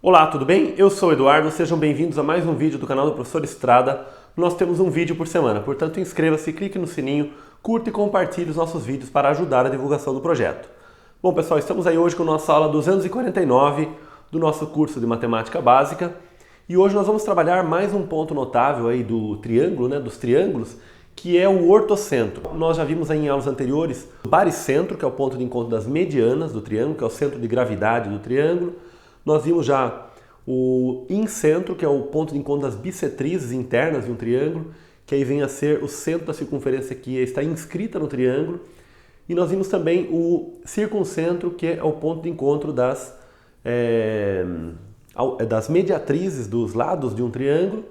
Olá, tudo bem? Eu sou o Eduardo, sejam bem-vindos a mais um vídeo do canal do Professor Estrada. Nós temos um vídeo por semana, portanto inscreva-se, clique no sininho, curta e compartilhe os nossos vídeos para ajudar a divulgação do projeto. Bom pessoal, estamos aí hoje com a nossa aula 249 do nosso curso de Matemática Básica e hoje nós vamos trabalhar mais um ponto notável aí do triângulo, dos triângulos, que é o ortocentro. Nós já vimos aí em aulas anteriores o baricentro, que é o ponto de encontro das medianas do triângulo, que é o centro de gravidade do triângulo. Nós vimos já o incentro, que é o ponto de encontro das bissetrizes internas de um triângulo, que aí vem a ser o centro da circunferência que está inscrita no triângulo. E nós vimos também o circuncentro, que é o ponto de encontro das mediatrizes dos lados de um triângulo,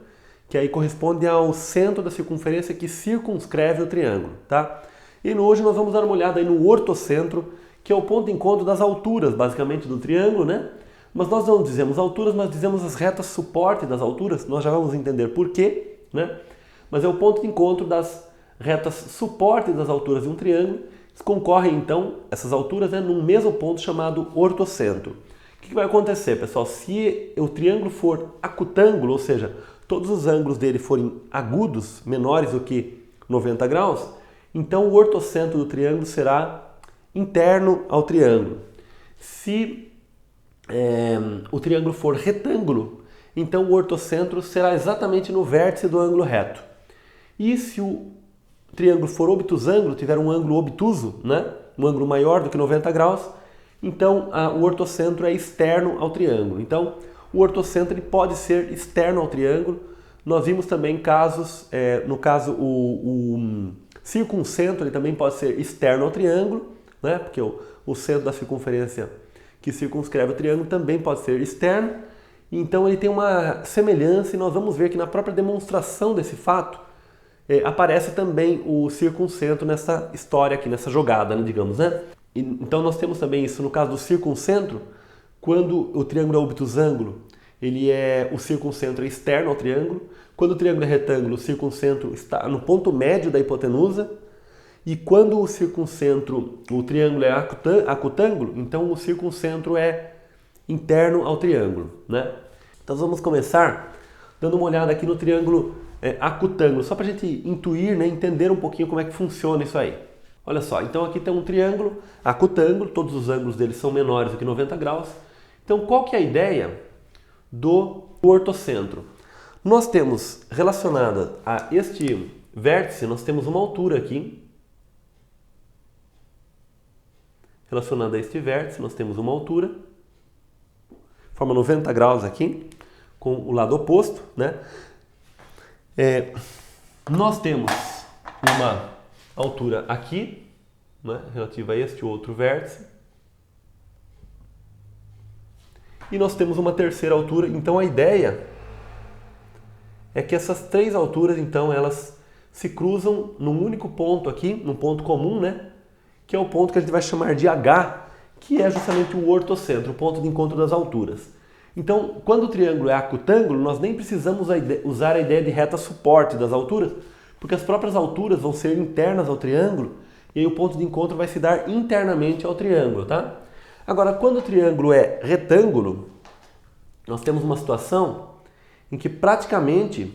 que aí corresponde ao centro da circunferência que circunscreve o triângulo, tá? E hoje nós vamos dar uma olhada aí no ortocentro, que é o ponto de encontro das alturas, basicamente, do triângulo, né? Mas nós não dizemos alturas, mas dizemos as retas suporte das alturas, nós já vamos entender por quê, né? Mas é o ponto de encontro das retas suporte das alturas de um triângulo, que concorrem então, essas alturas, num mesmo ponto chamado ortocentro. O que vai acontecer, pessoal? Se o triângulo for acutângulo, ou seja, todos os ângulos dele forem agudos, menores do que 90 graus, então o ortocentro do triângulo será interno ao triângulo. Se o triângulo for retângulo, então o ortocentro será exatamente no vértice do ângulo reto. E se o triângulo for obtusângulo, tiver um ângulo obtuso, um ângulo maior do que 90 graus, então o ortocentro é externo ao triângulo. Então o ortocentro ele pode ser externo ao triângulo. Nós vimos também casos, no caso o circuncentro ele também pode ser externo ao triângulo, porque o centro da circunferência que circunscreve o triângulo também pode ser externo, então ele tem uma semelhança e nós vamos ver que na própria demonstração desse fato aparece também o circuncentro nessa história aqui, nessa jogada, digamos, né? Então nós temos também isso no caso do circuncentro, quando o triângulo é obtusângulo, o circuncentro é externo ao triângulo, quando o triângulo é retângulo, o circuncentro está no ponto médio da hipotenusa, e quando o triângulo é acutângulo, então o circuncentro é interno ao triângulo, né? Então vamos começar dando uma olhada aqui no triângulo acutângulo, só para a gente intuir, entender um pouquinho como é que funciona isso aí. Olha só, então aqui tem um triângulo acutângulo, todos os ângulos dele são menores do que 90 graus. Então qual que é a ideia do ortocentro? Nós temos relacionada a este vértice, nós temos uma altura aqui. Relacionada a este vértice, nós temos uma altura, forma 90 graus aqui, com o lado oposto, nós temos uma altura aqui, relativa a este outro vértice, e nós temos uma terceira altura. Então a ideia é que essas três alturas, então, elas se cruzam num único ponto aqui, num ponto comum, que é o ponto que a gente vai chamar de H, que é justamente o ortocentro, o ponto de encontro das alturas. Então, quando o triângulo é acutângulo, nós nem precisamos usar a ideia de reta suporte das alturas, porque as próprias alturas vão ser internas ao triângulo, e aí o ponto de encontro vai se dar internamente ao triângulo, tá? Agora, quando o triângulo é retângulo, nós temos uma situação em que praticamente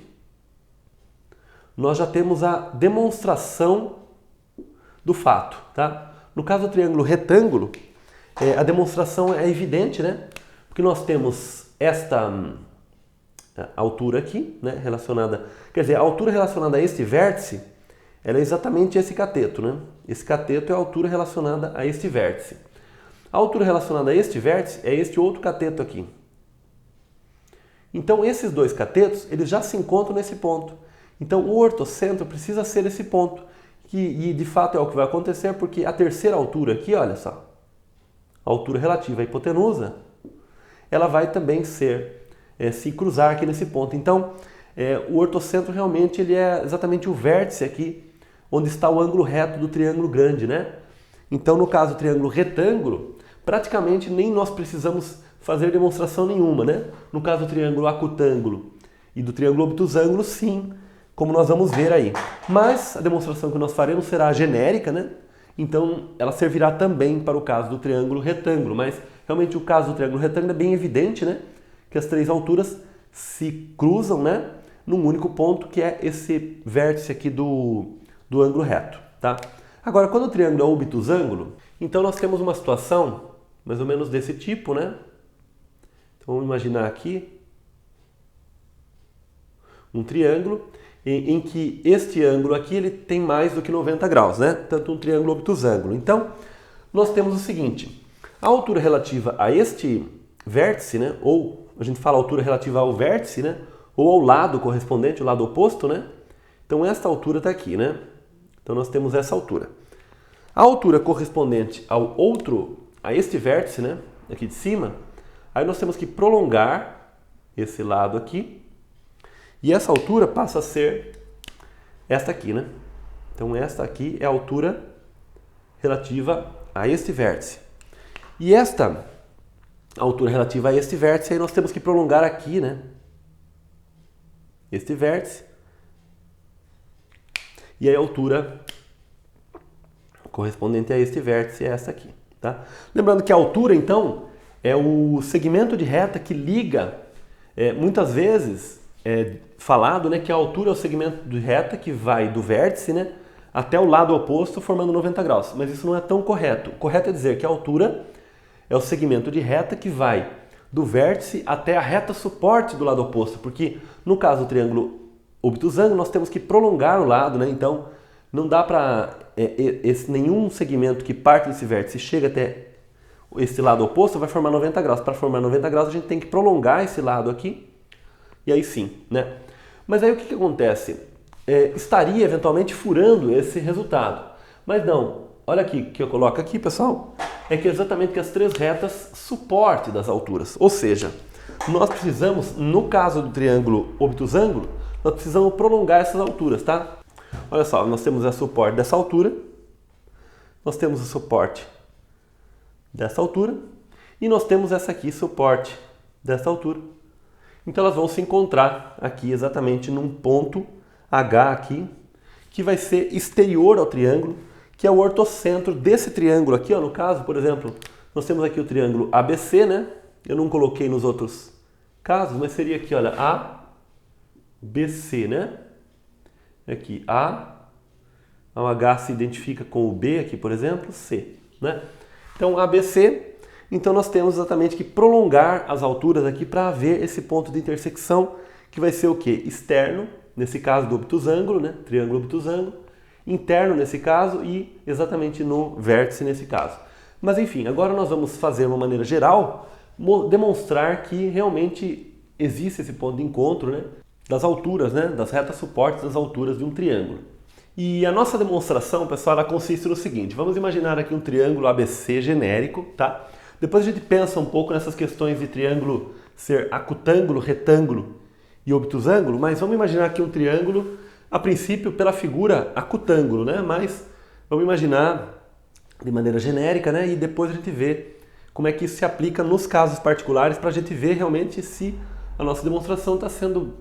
nós já temos a demonstração do fato, tá? No caso do triângulo retângulo, a demonstração é evidente, porque nós temos esta altura aqui, relacionada, quer dizer, a altura relacionada a este vértice, ela é exatamente esse cateto, Esse cateto é a altura relacionada a este vértice. A altura relacionada a este vértice é este outro cateto aqui. Então esses dois catetos, eles já se encontram nesse ponto. Então o ortocentro precisa ser esse ponto. E de fato é o que vai acontecer, porque a terceira altura aqui, olha só, a altura relativa à hipotenusa, ela vai também se cruzar aqui nesse ponto. Então, o ortocentro realmente ele é exatamente o vértice aqui, onde está o ângulo reto do triângulo grande, Então, no caso do triângulo retângulo, praticamente nem nós precisamos fazer demonstração nenhuma, No caso do triângulo acutângulo e do triângulo obtusângulo, sim, como nós vamos ver aí. Mas a demonstração que nós faremos será genérica, Então ela servirá também para o caso do triângulo retângulo, mas realmente o caso do triângulo retângulo é bem evidente, que as três alturas se cruzam, né, num único ponto, que é esse vértice aqui do ângulo reto, tá? Agora, quando o triângulo é obtusângulo, então nós temos uma situação mais ou menos desse tipo, né? Então vamos imaginar aqui um triângulo em que este ângulo aqui ele tem mais do que 90 graus, né? Tanto um triângulo obtusângulo. Então, nós temos o seguinte, a altura relativa a este vértice, né? Ou a gente fala altura relativa ao vértice, né? Ou ao lado correspondente, o lado oposto, né? Então, esta altura está aqui, né? Então, nós temos essa altura. A altura correspondente ao outro, a este vértice, né? Aqui de cima, aí nós temos que prolongar esse lado aqui. E essa altura passa a ser esta aqui, né? Então, esta aqui é a altura relativa a este vértice. E esta altura relativa a este vértice, aí nós temos que prolongar aqui, né? Este vértice. E aí a altura correspondente a este vértice é essa aqui, tá? Lembrando que a altura, então, é o segmento de reta que liga, muitas vezes, falado, né, que a altura é o segmento de reta que vai do vértice, né, até o lado oposto, formando 90 graus. Mas isso não é tão correto. O correto é dizer que a altura é o segmento de reta que vai do vértice até a reta suporte do lado oposto, porque no caso do triângulo obtusângulo nós temos que prolongar o lado, né? Então não dá para nenhum segmento que parte desse vértice chega até esse lado oposto vai formar 90 graus. Para formar 90 graus a gente tem que prolongar esse lado aqui. E aí sim, né? Mas aí o que acontece? Estaria eventualmente furando esse resultado. Mas não, olha aqui que eu coloco aqui, pessoal, é que exatamente que as três retas suporte das alturas. Ou seja, nós precisamos, no caso do triângulo obtusângulo, nós precisamos prolongar essas alturas, tá? Olha só, nós temos a suporte dessa altura, nós temos o suporte dessa altura e nós temos essa aqui, suporte dessa altura. Então elas vão se encontrar aqui exatamente num ponto H aqui, que vai ser exterior ao triângulo, que é o ortocentro desse triângulo aqui, ó, no caso, por exemplo, nós temos aqui o triângulo ABC, né? Eu não coloquei nos outros casos, mas seria aqui, olha, ABC, né? Aqui, o H se identifica com o B aqui, por exemplo, C, né? Então, ABC. Então nós temos exatamente que prolongar as alturas aqui para haver esse ponto de intersecção que vai ser o quê? Externo, nesse caso do obtusângulo, né? Triângulo obtusângulo, interno nesse caso e exatamente no vértice nesse caso. Mas enfim, agora nós vamos fazer de uma maneira geral, demonstrar que realmente existe esse ponto de encontro, né? Das alturas, né? Das retas suportes das alturas de um triângulo. E a nossa demonstração, pessoal, ela consiste no seguinte, vamos imaginar aqui um triângulo ABC genérico, tá? Depois a gente pensa um pouco nessas questões de triângulo ser acutângulo, retângulo e obtusângulo, mas vamos imaginar aqui um triângulo, a princípio pela figura acutângulo, né? Mas vamos imaginar de maneira genérica, né? E depois a gente vê como é que isso se aplica nos casos particulares para a gente ver realmente se a nossa demonstração está sendo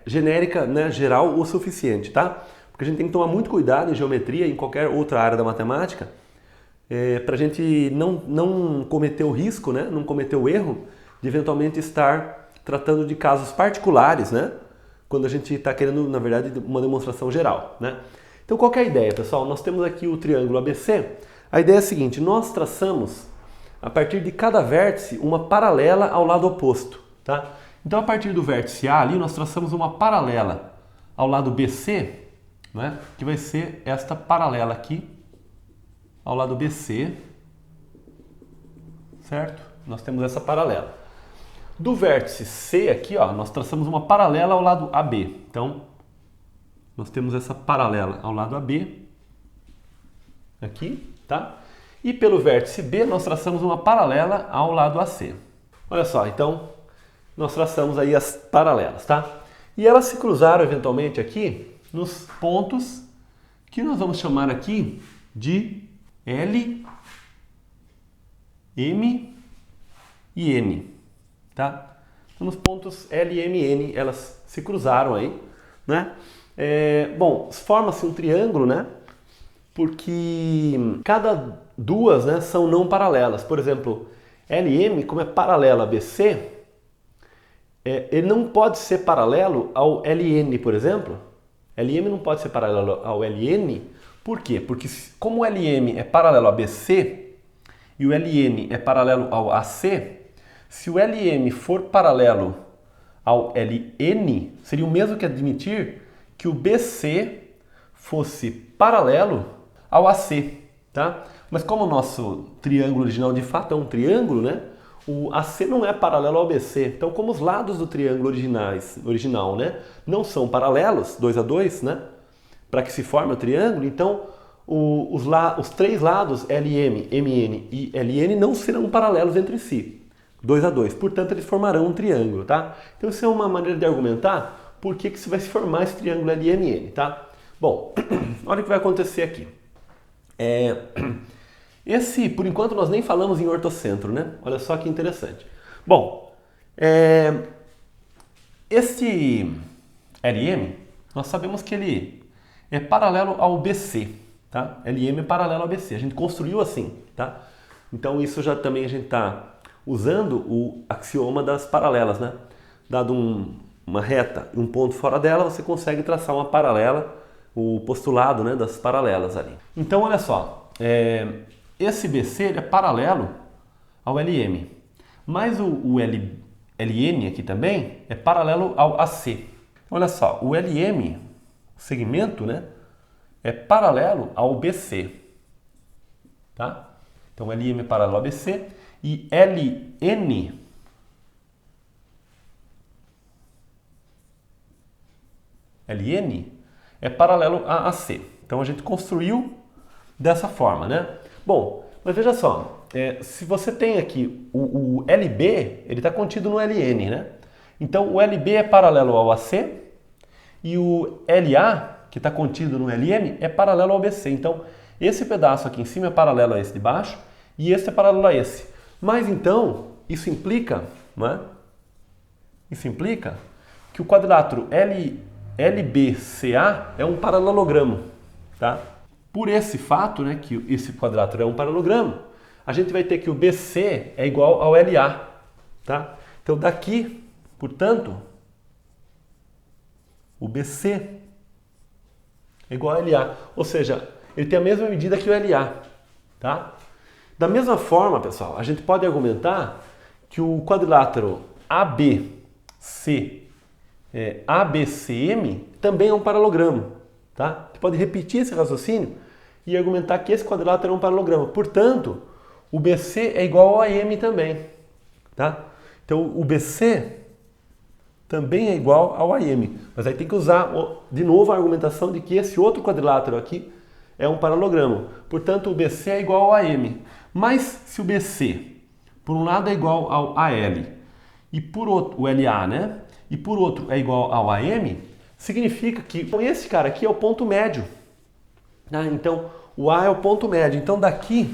genérica, né? Geral o suficiente, tá? Porque a gente tem que tomar muito cuidado em geometria e em qualquer outra área da matemática, para a gente não cometer o risco, né? Não cometer o erro de eventualmente estar tratando de casos particulares, né? Quando a gente está querendo, na verdade, uma demonstração geral, né? Então, qual que é a ideia, pessoal? Nós temos aqui o triângulo ABC. A ideia é a seguinte, nós traçamos, a partir de cada vértice, uma paralela ao lado oposto, tá? Então, a partir do vértice A ali, nós traçamos uma paralela ao lado BC, né? Que vai ser esta paralela aqui, ao lado BC, certo? Nós temos essa paralela. Do vértice C aqui, ó, nós traçamos uma paralela ao lado AB. Então, nós temos essa paralela ao lado AB, aqui, tá? E pelo vértice B, nós traçamos uma paralela ao lado AC. Olha só, então, nós traçamos aí as paralelas, tá? E elas se cruzaram eventualmente aqui nos pontos que nós vamos chamar aqui de L, M e N, tá? Então, nos pontos L, M e N, elas se cruzaram aí, né? Bom, forma-se um triângulo, né? Porque cada duas, né, são não paralelas. Por exemplo, LM, como é paralela a BC, ele não pode ser paralelo ao LN, por exemplo. LM não pode ser paralelo ao LN. Por quê? Porque como o LM é paralelo a BC e o LN é paralelo ao AC, se o LM for paralelo ao LN, seria o mesmo que admitir que o BC fosse paralelo ao AC, tá? Mas como o nosso triângulo original de fato é um triângulo, né? O AC não é paralelo ao BC. Então, como os lados do triângulo original, né, não são paralelos, 2 a 2, né, para que se forme o triângulo, então os três lados LM, MN e LN não serão paralelos entre si, 2 a 2. Portanto, eles formarão um triângulo, tá? Então, isso é uma maneira de argumentar por que vai se formar esse triângulo LMN, tá? Bom, olha o que vai acontecer aqui. Por enquanto, nós nem falamos em ortocentro, né? Olha só que interessante. Bom, esse LM, nós sabemos que ele é paralelo ao BC, tá? LM é paralelo ao BC. A gente construiu assim, tá? Então, isso já também a gente está usando o axioma das paralelas, né? Dado uma reta e um ponto fora dela, você consegue traçar uma paralela, o postulado, né, das paralelas ali. Então, olha só, esse BC ele é paralelo ao LM, mas o LN aqui também é paralelo ao AC. Olha só, o LM, o segmento, né, é paralelo ao BC, tá? Então, LM é paralelo ao BC e LN é paralelo a AC. Então, a gente construiu dessa forma, né? Bom, mas veja só, se você tem aqui o LB, ele está contido no LN, né? Então, o LB é paralelo ao AC e o LA, que está contido no LM, é paralelo ao BC. Então, esse pedaço aqui em cima é paralelo a esse de baixo e esse é paralelo a esse. Mas, então, isso implica, né? Isso implica que o quadrilátero LBCA é um paralelogramo, tá? Por esse fato, né, que esse quadrilátero é um paralelogramo, a gente vai ter que o BC é igual ao LA, tá? Então daqui, portanto, o BC é igual ao LA, ou seja, ele tem a mesma medida que o LA, tá? Da mesma forma, pessoal, a gente pode argumentar que o quadrilátero ABCM também é um paralelogramo, tá? Você pode repetir esse raciocínio e argumentar que esse quadrilátero é um paralelogramo. Portanto, o BC é igual ao AM também, tá? Então, o BC também é igual ao AM. Mas aí tem que usar de novo a argumentação de que esse outro quadrilátero aqui é um paralelogramo. Portanto, o BC é igual ao AM. Mas se o BC, por um lado, é igual ao AL e por outro, o LA, né? E por outro é igual ao AM, significa que esse cara aqui é o ponto médio. Ah, então, o A é o ponto médio. Então, daqui,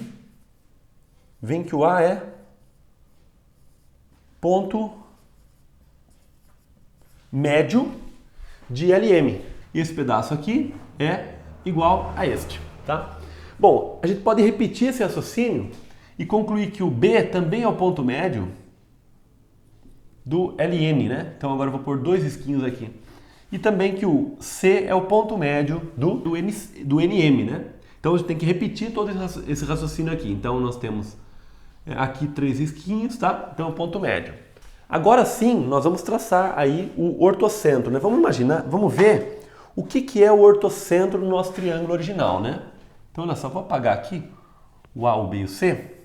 vem que o A é ponto médio de LM. E esse pedaço aqui é igual a este, tá? Bom, a gente pode repetir esse raciocínio e concluir que o B também é o ponto médio do LN, né? Então, agora eu vou pôr dois risquinhos aqui. E também que o C é o ponto médio do NM, né? Então, a gente tem que repetir todo esse raciocínio aqui. Então, nós temos aqui 3 risquinhos, tá? Então, é o ponto médio. Agora sim, nós vamos traçar aí o ortocentro, né? Vamos imaginar, vamos ver o que é o ortocentro no nosso triângulo original, né? Então, olha só, vou apagar aqui o A, o B e o C.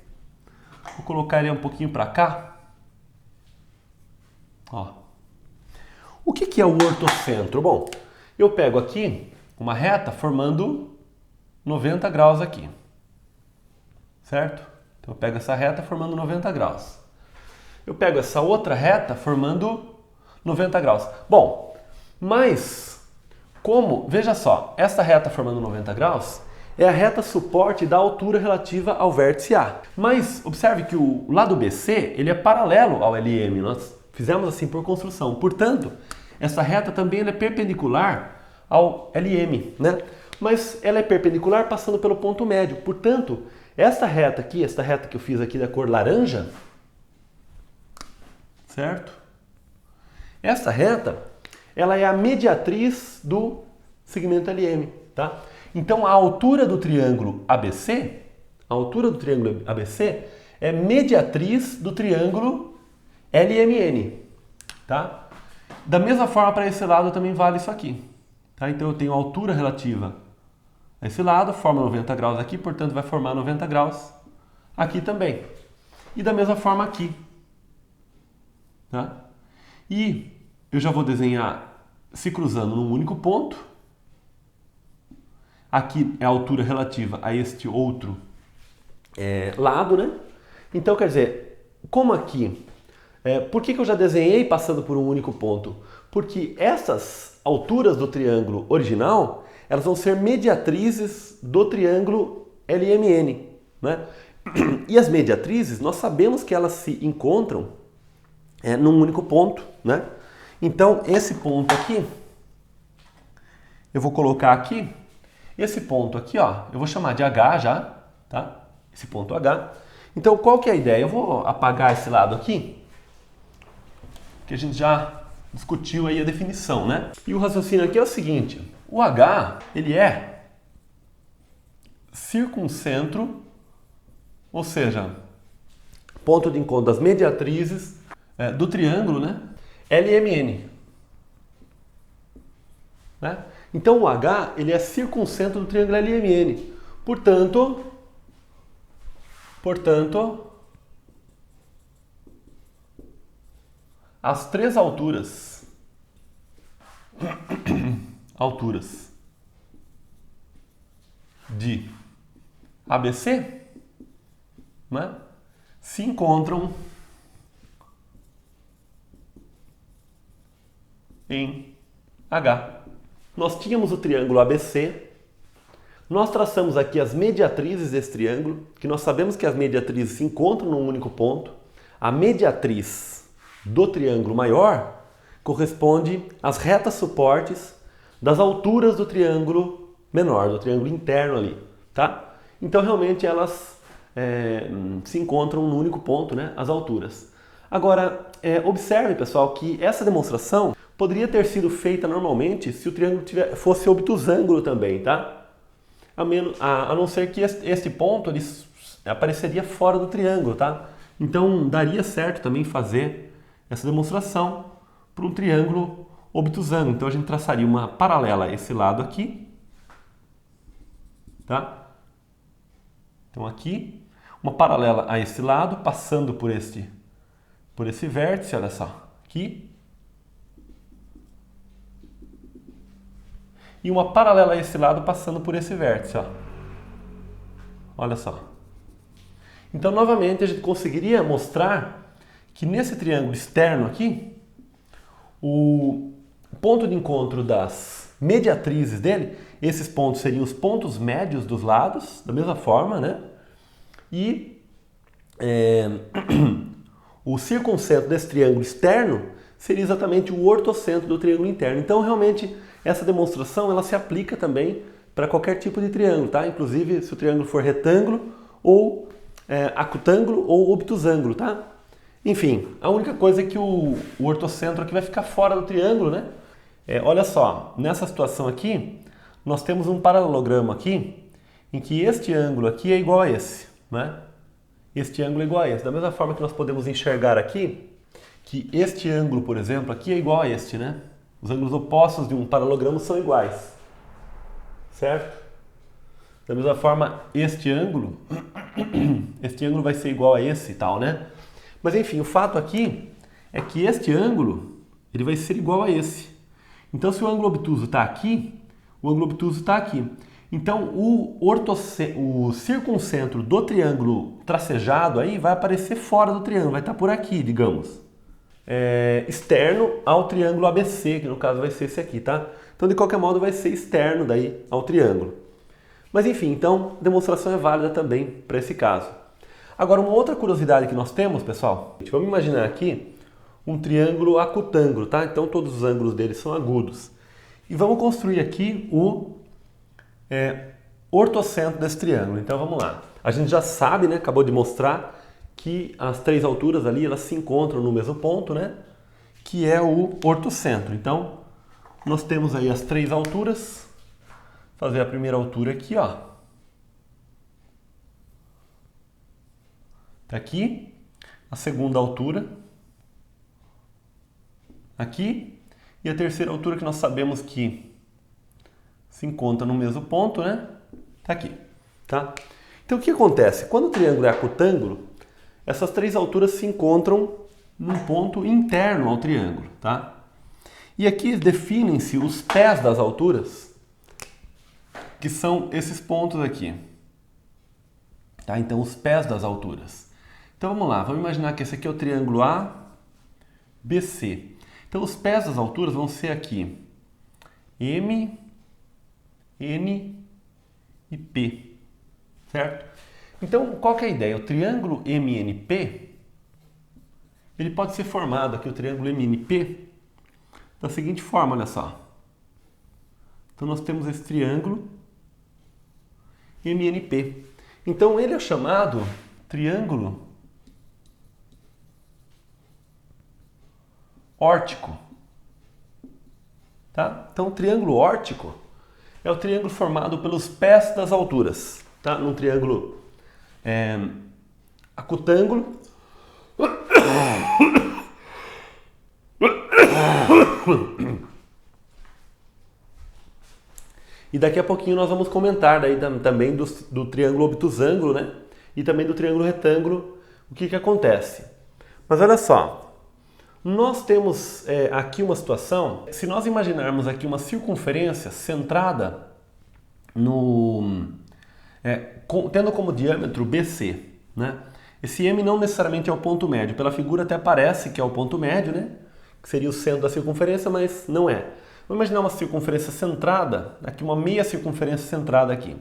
Vou colocar ele um pouquinho para cá. Ó. O que é o ortocentro? Bom, eu pego aqui uma reta formando 90 graus aqui, certo? Então eu pego essa reta formando 90 graus. Eu pego essa outra reta formando 90 graus. Bom, mas veja só, essa reta formando 90 graus é a reta suporte da altura relativa ao vértice A. Mas observe que o lado BC ele é paralelo ao LM. Nós fizemos assim por construção. Portanto, essa reta também é perpendicular ao LM, né? Mas ela é perpendicular passando pelo ponto médio. Portanto, esta reta aqui, esta reta que eu fiz aqui da cor laranja, certo? Essa reta, ela é a mediatriz do segmento LM, tá? Então a altura do triângulo ABC, é mediatriz do triângulo LMN, tá? Da mesma forma para esse lado também vale isso aqui, tá? Então eu tenho a altura relativa a esse lado, forma 90 graus aqui, portanto vai formar 90 graus aqui também. E da mesma forma aqui, tá? E eu já vou desenhar se cruzando num único ponto. Aqui é a altura relativa a este outro lado, né? Então, quer dizer, como aqui, por que eu já desenhei passando por um único ponto? Porque essas alturas do triângulo original, elas vão ser mediatrizes do triângulo LMN, né? E as mediatrizes, nós sabemos que elas se encontram num único ponto, né? Então, esse ponto aqui, eu vou colocar aqui, esse ponto aqui, ó, eu vou chamar de H já, tá? Esse ponto H. Então, qual que é a ideia? Eu vou apagar esse lado aqui, que a gente já discutiu aí a definição, né? E o raciocínio aqui é o seguinte, o H, ele é circuncentro, ou seja, ponto de encontro das mediatrizes do triângulo, né? LMN. Né? Então o H, ele é circuncentro do triângulo LMN. Portanto, as três alturas de ABC, né, se encontram em H. Nós tínhamos o triângulo ABC, nós traçamos aqui as mediatrizes desse triângulo, que nós sabemos que as mediatrizes se encontram num único ponto. A mediatriz do triângulo maior corresponde às retas suportes das alturas do triângulo menor, do triângulo interno ali, tá? Então realmente elas se encontram num único ponto, né, as alturas. Agora, observe, pessoal, que essa demonstração poderia ter sido feita normalmente se o triângulo fosse obtusângulo também, tá? A não ser que este ponto ele apareceria fora do triângulo, tá? Então daria certo também fazer essa demonstração para um triângulo obtusângulo. Então a gente traçaria uma paralela a esse lado aqui, tá? Então aqui, uma paralela a esse lado, passando por esse vértice, olha só, aqui. E uma paralela a esse lado passando por esse vértice, ó. Olha só. Então, novamente, a gente conseguiria mostrar que nesse triângulo externo aqui, o ponto de encontro das mediatrizes dele, esses pontos seriam os pontos médios dos lados, da mesma forma, né? E o circuncentro desse triângulo externo seria exatamente o ortocentro do triângulo interno. Então, realmente, essa demonstração ela se aplica também para qualquer tipo de triângulo, tá? Inclusive se o triângulo for retângulo ou acutângulo ou obtusângulo, tá? Enfim, a única coisa é que o ortocentro aqui vai ficar fora do triângulo, né? Olha só, nessa situação aqui, nós temos um paralelogramo aqui em que este ângulo aqui é igual a esse, né? Este ângulo é igual a esse. Da mesma forma que nós podemos enxergar aqui que este ângulo, por exemplo, aqui é igual a este, né? Os ângulos opostos de um paralelogramo são iguais, certo? Da mesma forma, este ângulo vai ser igual a esse e tal, né? Mas enfim, o fato aqui é que este ângulo, ele vai ser igual a esse. Então, se o ângulo obtuso está aqui, o ângulo obtuso está aqui. Então, o circuncentro do triângulo tracejado aí vai aparecer fora do triângulo, vai estar por aqui, digamos. Externo ao triângulo ABC, que no caso vai ser esse aqui, tá? Então, de qualquer modo, vai ser externo daí ao triângulo. Mas enfim, então, a demonstração é válida também para esse caso. Agora, uma outra curiosidade que nós temos, pessoal, vamos imaginar aqui um triângulo acutângulo, tá? Então, todos os ângulos dele são agudos. E vamos construir aqui o ortocentro desse triângulo. Então, vamos lá. A gente já sabe, né? Acabou de mostrar que as três alturas ali, elas se encontram no mesmo ponto, né? que é o ortocentro. Então, nós temos aí as três alturas. Vou fazer a primeira altura aqui, ó. Tá aqui. A segunda altura. Aqui. E a terceira altura que nós sabemos que se encontra no mesmo ponto, né? Tá aqui, tá? Então, o que acontece? Quando o triângulo é acutângulo, essas três alturas se encontram num ponto interno ao triângulo, tá? E aqui definem-se os pés das alturas, que são esses pontos aqui. Tá? Então, os pés das alturas. Então, vamos lá. Vamos imaginar que esse aqui é o triângulo ABC. Então, os pés das alturas vão ser aqui M, N e P. Certo? Então, qual que é a ideia? O triângulo MNP, ele pode ser formado aqui, o triângulo MNP, da seguinte forma, olha só. Então, nós temos esse triângulo MNP. Então, ele é chamado triângulo órtico. Tá? Então, o triângulo órtico é o triângulo formado pelos pés das alturas. Tá? Num triângulo acutângulo. E daqui a pouquinho nós vamos comentar daí também do triângulo obtusângulo, né? E também do triângulo retângulo, o que acontece. Mas olha só, nós temos aqui uma situação, se nós imaginarmos aqui uma circunferência centrada tendo como diâmetro BC, né? Esse M não necessariamente é o ponto médio, pela figura até parece que é o ponto médio, né? Que seria o centro da circunferência, mas não é. Vamos imaginar uma circunferência centrada, aqui uma meia circunferência centrada aqui.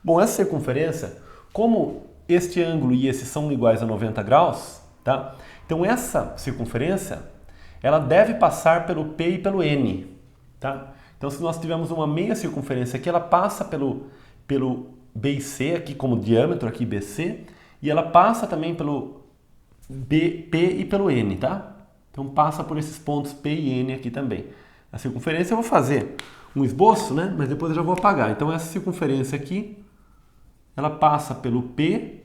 Bom, essa circunferência, como este ângulo e esse são iguais a 90 graus, tá? Então essa circunferência, ela deve passar pelo P e pelo N, tá? Então se nós tivermos uma meia circunferência aqui, ela passa pelo B e C aqui como diâmetro, aqui BC, e ela passa também pelo P e pelo N, tá? Então passa por esses pontos P e N aqui também. A circunferência eu vou fazer um esboço, né? Mas depois eu já vou apagar. Então essa circunferência aqui, ela passa pelo P,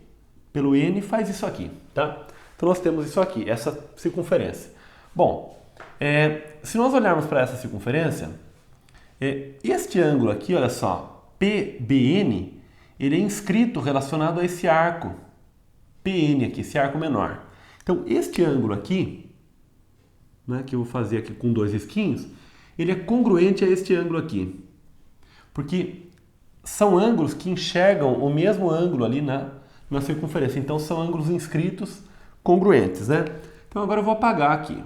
pelo N e faz isso aqui, tá? Então nós temos isso aqui, essa circunferência. Bom, se nós olharmos para essa circunferência, este ângulo aqui, olha só, PBN, ele é inscrito relacionado a esse arco PN aqui, esse arco menor. Então este ângulo aqui, né, que eu vou fazer aqui com dois risquinhos, ele é congruente a este ângulo aqui. Porque são ângulos que enxergam o mesmo ângulo ali na circunferência. Então são ângulos inscritos congruentes, né? Então agora eu vou apagar aqui.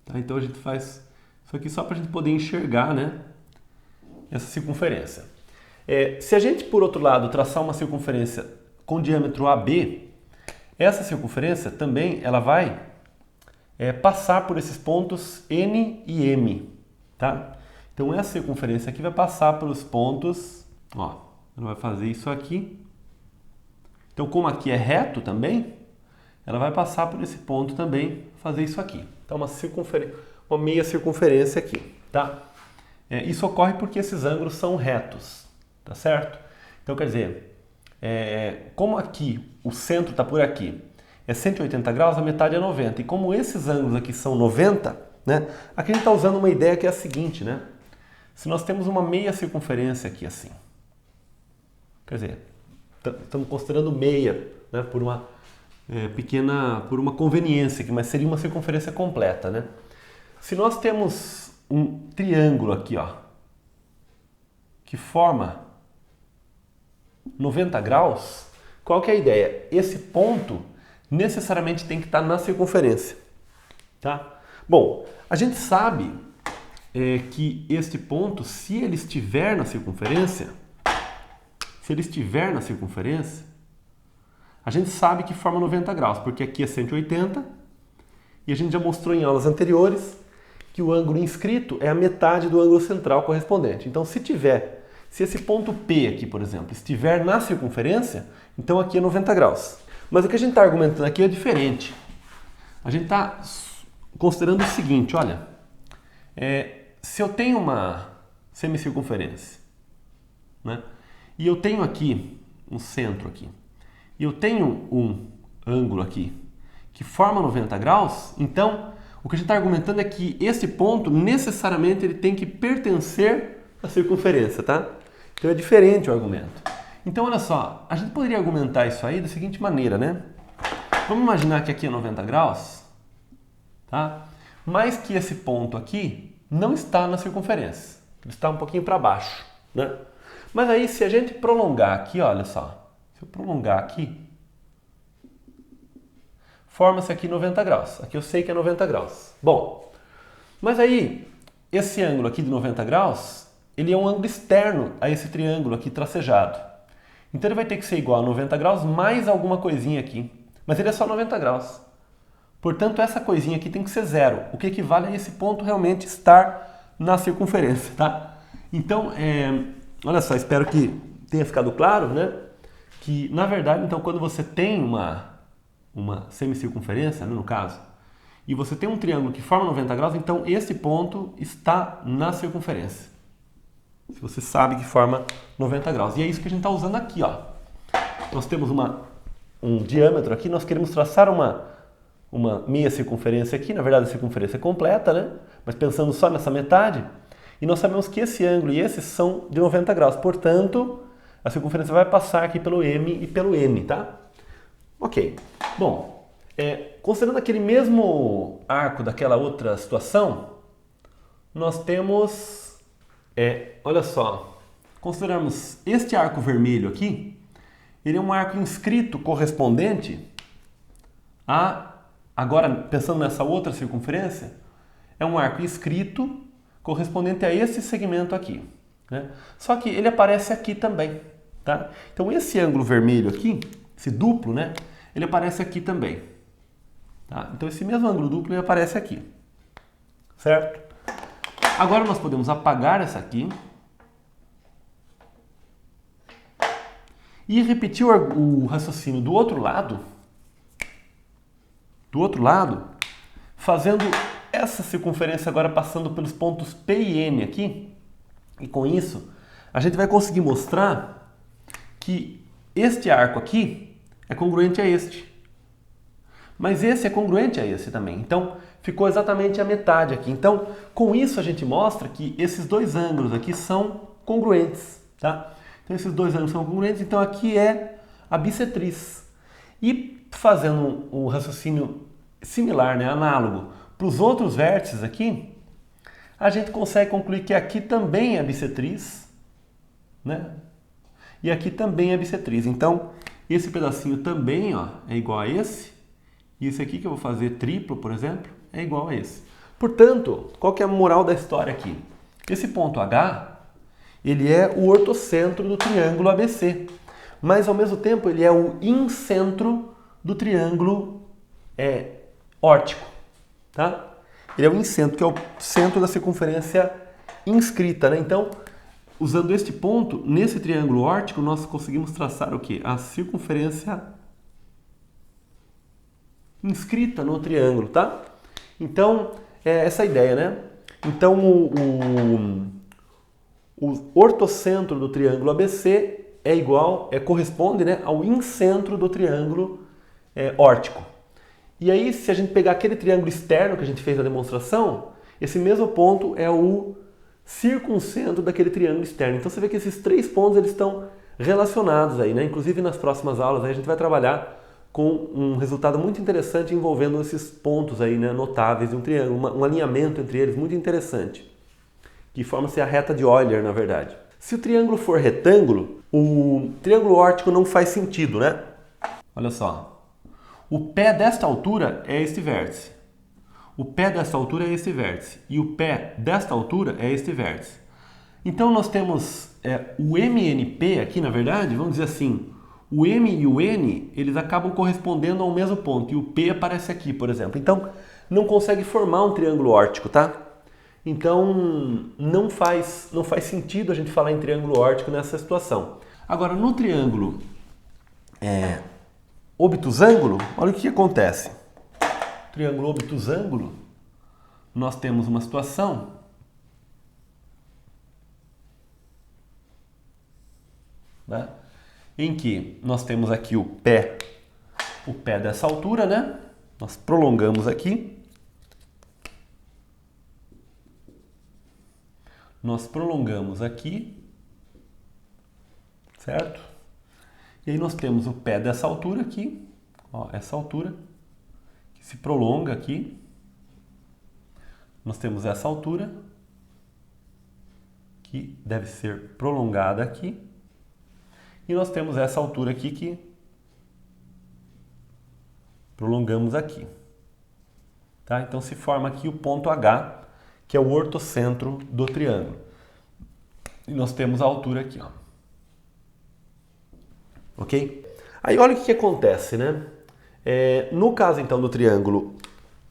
Tá? Então a gente faz isso aqui só para a gente poder enxergar, né, essa circunferência. Se a gente, por outro lado, traçar uma circunferência com diâmetro AB, essa circunferência também ela vai passar por esses pontos N e M, tá? Então essa circunferência aqui vai passar pelos pontos, ó, ela vai fazer isso aqui. Então como aqui é reto também, ela vai passar por esse ponto também, fazer isso aqui. Então uma meia circunferência aqui, tá? Isso ocorre porque esses ângulos são retos, tá certo? Então quer dizer, como aqui o centro está por aqui, é 180 graus, a metade é 90. E como esses ângulos aqui são 90, né? Aqui a gente está usando uma ideia que é a seguinte, né? Se nós temos uma meia circunferência aqui assim, quer dizer, estamos considerando meia, né? Por uma por uma conveniência aqui, mas seria uma circunferência completa, né? Se nós temos um triângulo aqui, ó, que forma 90 graus, qual que é a ideia? Esse ponto necessariamente tem que estar na circunferência, tá? Bom, a gente sabe que este ponto, se ele estiver na circunferência, a gente sabe que forma 90 graus, porque aqui é 180 e a gente já mostrou em aulas anteriores que o ângulo inscrito é a metade do ângulo central correspondente. Então, se esse ponto P aqui, por exemplo, estiver na circunferência, então aqui é 90 graus. Mas o que a gente está argumentando aqui é diferente. A gente está considerando o seguinte, olha, se eu tenho uma semicircunferência, né, e eu tenho aqui um centro aqui, e eu tenho um ângulo aqui que forma 90 graus, então o que a gente está argumentando é que esse ponto necessariamente ele tem que pertencer à circunferência, tá? Então é diferente o argumento. Então olha só, a gente poderia argumentar isso aí da seguinte maneira, né? Vamos imaginar que aqui é 90 graus, tá? Mas que esse ponto aqui não está na circunferência, ele está um pouquinho para baixo, né? Mas aí se a gente prolongar aqui, olha só, se eu prolongar aqui, forma-se aqui 90 graus. Aqui eu sei que é 90 graus. Bom, mas aí, esse ângulo aqui de 90 graus, ele é um ângulo externo a esse triângulo aqui tracejado. Então ele vai ter que ser igual a 90 graus mais alguma coisinha aqui. Mas ele é só 90 graus. Portanto, essa coisinha aqui tem que ser zero, o que equivale a esse ponto realmente estar na circunferência, tá? Então, olha só, espero que tenha ficado claro, né? Que, na verdade, então, quando você tem uma semicircunferência, né, no caso, e você tem um triângulo que forma 90 graus, então esse ponto está na circunferência. Se você sabe que forma 90 graus. E é isso que a gente está usando aqui, ó. Nós temos um diâmetro aqui, nós queremos traçar uma meia circunferência aqui, na verdade a circunferência é completa, né? Mas pensando só nessa metade, e nós sabemos que esse ângulo e esse são de 90 graus, portanto, a circunferência vai passar aqui pelo M e pelo N, tá? Ok. Bom, considerando aquele mesmo arco daquela outra situação, nós temos, olha só, consideramos este arco vermelho aqui, ele é um arco inscrito correspondente a, agora pensando nessa outra circunferência, é um arco inscrito correspondente a esse segmento aqui, né? Só que ele aparece aqui também, tá? Então esse ângulo vermelho aqui, esse duplo, né? Ele aparece aqui também, tá? Então esse mesmo ângulo duplo ele aparece aqui, certo? Agora nós podemos apagar essa aqui e repetir o raciocínio do outro lado, fazendo essa circunferência agora passando pelos pontos P e N aqui, e com isso a gente vai conseguir mostrar que este arco aqui é congruente a este, mas esse é congruente a esse também, então ficou exatamente a metade aqui. Então com isso a gente mostra que esses dois ângulos aqui são congruentes, tá? Então esses dois ângulos são congruentes, então aqui é a bissetriz. E fazendo um raciocínio similar, né, análogo, para os outros vértices aqui, a gente consegue concluir que aqui também é bissetriz, né? E aqui também é bissetriz. Então, esse pedacinho também, ó, é igual a esse. E esse aqui que eu vou fazer triplo, por exemplo, é igual a esse. Portanto, qual que é a moral da história aqui? Esse ponto H, ele é o ortocentro do triângulo ABC. Mas, ao mesmo tempo, ele é o incentro do triângulo órtico. Tá? Ele é o incentro, que é o centro da circunferência inscrita, né? Então, usando este ponto, nesse triângulo órtico, nós conseguimos traçar o quê? A circunferência inscrita no triângulo, tá? Então, é essa a ideia, né? Então, o ortocentro do triângulo ABC corresponde, né, ao incentro do triângulo órtico. E aí, se a gente pegar aquele triângulo externo que a gente fez na demonstração, esse mesmo ponto é o circuncentro daquele triângulo externo. Então você vê que esses três pontos eles estão relacionados aí, né? Inclusive nas próximas aulas aí a gente vai trabalhar com um resultado muito interessante envolvendo esses pontos aí, né, notáveis de um triângulo, um alinhamento entre eles muito interessante, que forma-se a reta de Euler, na verdade. Se o triângulo for retângulo, o triângulo órtico não faz sentido, né? Olha só. O pé desta altura é este vértice. O pé desta altura é este vértice. E o pé desta altura é este vértice. Então nós temos o MNP aqui, na verdade, vamos dizer assim, o M e o N, eles acabam correspondendo ao mesmo ponto. E o P aparece aqui, por exemplo. Então não consegue formar um triângulo órtico, tá? Então não faz sentido a gente falar em triângulo órtico nessa situação. Agora, no triângulo obtusângulo, olha o que acontece. Triângulo obtusângulo, nós temos uma situação né, em que nós temos aqui o pé dessa altura, né? Nós prolongamos aqui. Nós prolongamos aqui, certo? E aí nós temos o pé dessa altura aqui, ó, essa altura, que se prolonga aqui. Nós temos essa altura, que deve ser prolongada aqui. E nós temos essa altura aqui que prolongamos aqui. Tá? Então se forma aqui o ponto H, que é o ortocentro do triângulo. E nós temos a altura aqui, ó. Ok? Aí olha o que acontece, né? No caso então do triângulo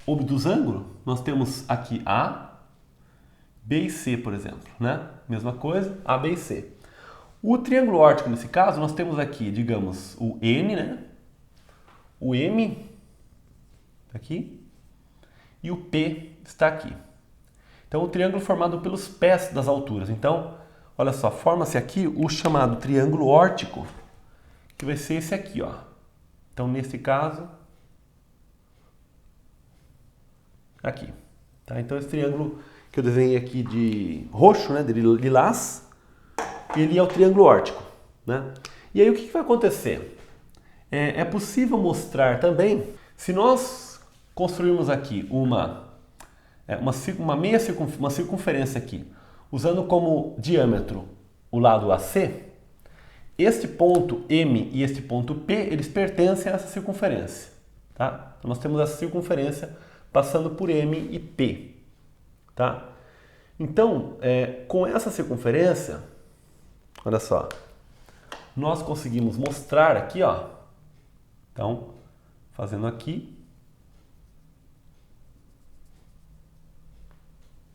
obtusângulo, nós temos aqui A, B e C, por exemplo, né? Mesma coisa, A, B e C. O triângulo órtico, nesse caso, nós temos aqui, digamos, o N, né? O M aqui e o P está aqui. Então, o triângulo formado pelos pés das alturas. Então, olha só, forma-se aqui o chamado triângulo órtico, que vai ser esse aqui, ó. Então, nesse caso, aqui. Tá? Então, esse triângulo que eu desenhei aqui de roxo, né, de lilás, ele é o triângulo órtico, né? E aí, o que vai acontecer? É possível mostrar também, se nós construirmos aqui uma circunferência aqui, usando como diâmetro o lado AC, este ponto M e este ponto P, eles pertencem a essa circunferência. Tá? Então nós temos essa circunferência passando por M e P. Tá? Então, com essa circunferência, olha só, nós conseguimos mostrar aqui, ó, então, fazendo aqui,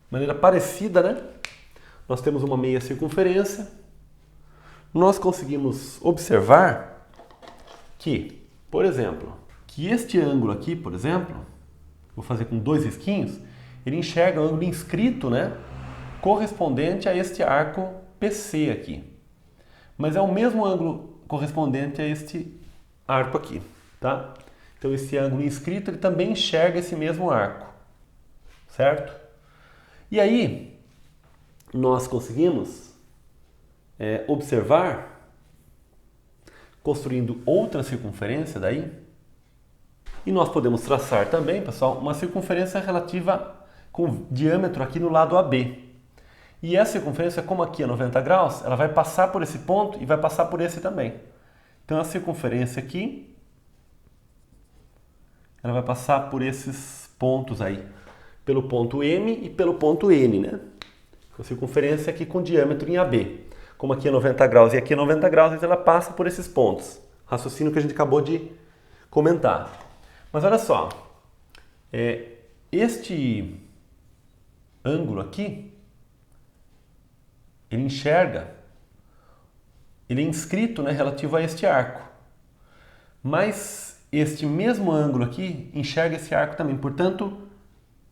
de maneira parecida, né? Nós temos uma meia circunferência. Nós conseguimos observar que, por exemplo, que este ângulo aqui, por exemplo, vou fazer com 2 risquinhos, ele enxerga o ângulo inscrito, né? Correspondente a este arco PC aqui. Mas é o mesmo ângulo correspondente a este arco aqui, tá? Então esse ângulo inscrito, ele também enxerga esse mesmo arco, certo? E aí, nós conseguimos observar, construindo outra circunferência daí, e nós podemos traçar também, pessoal, uma circunferência relativa com diâmetro aqui no lado AB. E essa circunferência, como aqui é 90 graus, ela vai passar por esse ponto e vai passar por esse também. Então a circunferência aqui, ela vai passar por esses pontos aí, pelo ponto M e pelo ponto N, né? A circunferência aqui com diâmetro em AB. Como aqui é 90 graus e aqui é 90 graus, então ela passa por esses pontos. Raciocínio que a gente acabou de comentar. Mas olha só, este ângulo aqui, ele enxerga, ele é inscrito, né, relativo a este arco. Mas este mesmo ângulo aqui enxerga esse arco também. Portanto,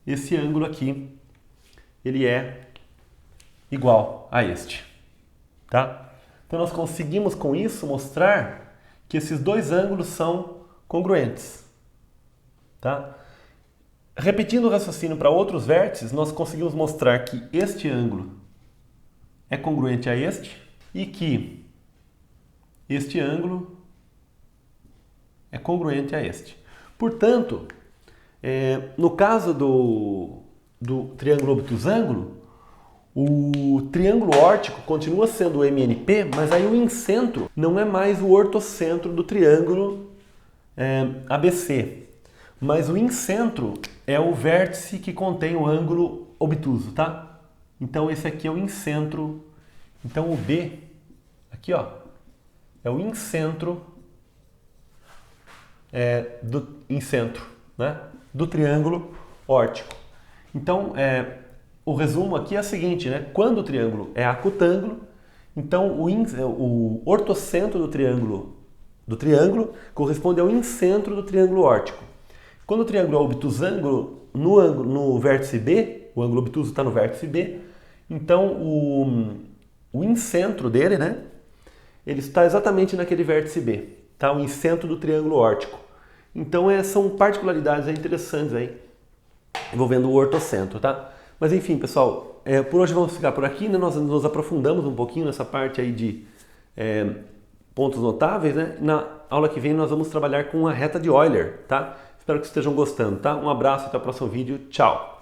esse ângulo aqui, ele é igual a este. Tá? Então, nós conseguimos com isso mostrar que esses dois ângulos são congruentes. Tá? Repetindo o raciocínio para outros vértices, nós conseguimos mostrar que este ângulo é congruente a este e que este ângulo é congruente a este. Portanto, no caso do triângulo obtusângulo, o triângulo órtico continua sendo o MNP, mas aí o incentro não é mais o ortocentro do triângulo ABC, mas o incentro é o vértice que contém o ângulo obtuso, tá? Então esse aqui é o incentro. Então o B, aqui ó, é o incentro do incentro, né? Do triângulo órtico. Então o resumo aqui é o seguinte, né? Quando o triângulo é acutângulo, então o ortocentro do triângulo corresponde ao incentro do triângulo órtico. Quando o triângulo é obtusângulo, no vértice B, o ângulo obtuso está no vértice B, então o incentro dele, né, ele está exatamente naquele vértice B, tá? O incentro do triângulo órtico. Então são particularidades interessantes aí, envolvendo o ortocentro, tá? Mas enfim, pessoal, por hoje vamos ficar por aqui, né? Nós nos aprofundamos um pouquinho nessa parte aí de pontos notáveis, né? Na aula que vem nós vamos trabalhar com a reta de Euler, tá? Espero que estejam gostando, tá? Um abraço, até o próximo vídeo, tchau!